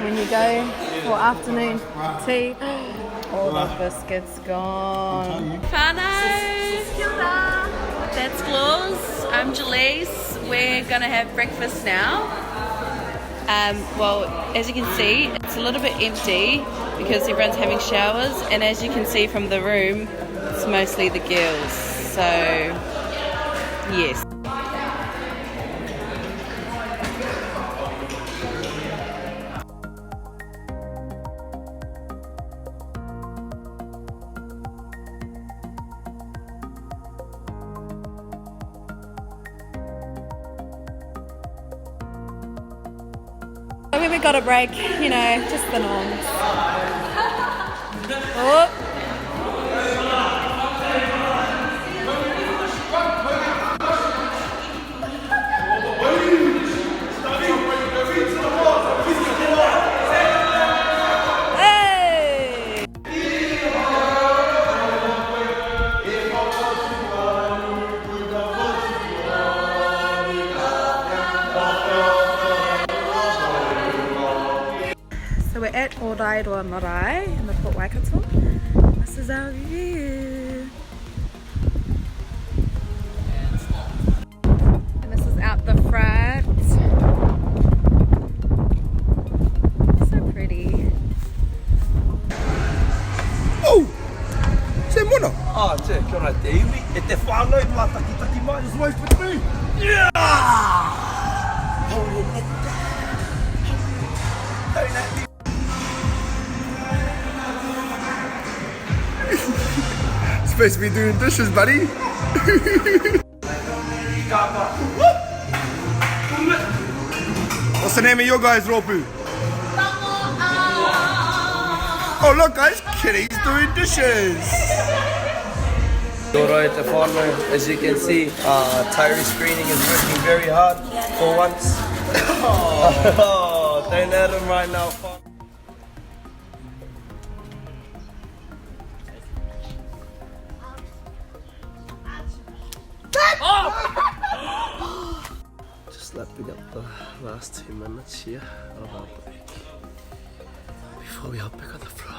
when you go for afternoon tea. All the biscuits gone. Whānau! Kia ora. That's Claus. I'm Jalise. We're gonna have breakfast now. Well, as you can see, it's a little bit empty because everyone's having showers, and as you can see from the room, it's mostly the girls. So, yes. When we got a break, you know, just the norms. Oh. Hey! So we're at Ōrairoa Marae in the Port Waikato. This is our view. And this is out the front. So pretty. Oh! Se mono! Ah, te, kia ora te iwi. E te whānau mā taki mai, is right with me! Yeah! Holy neta! Don't let me... Supposed to be doing dishes, buddy. What's the name of your guys, Roopū? Oh look guys, Kitty's doing dishes. Alright, te whānau, as you can see, Tyree screening is working very hard for once. Oh, don't let him right now. Just lapping up the last 2 minutes here of our break before we hop back on the floor.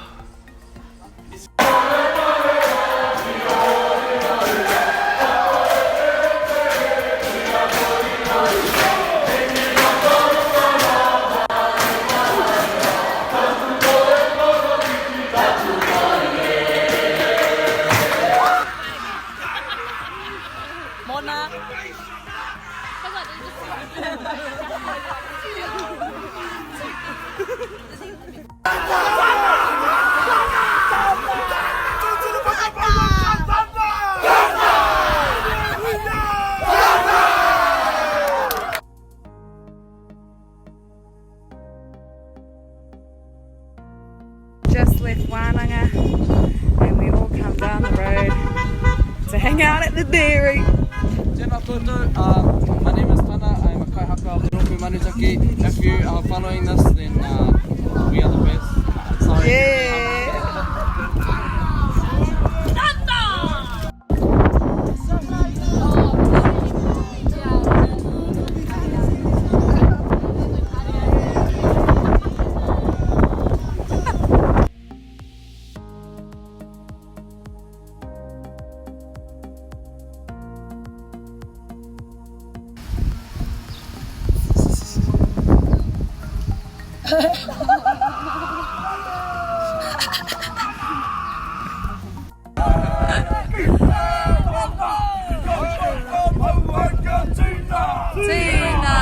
Just left Wānanga and we all come down the road to hang out at the dairy. Tēnā koutou, my name is Tana, I'm a kai haka of Te Roopū Manutaki. If you are following this, then we are the best. Sorry. Yeah. Tina!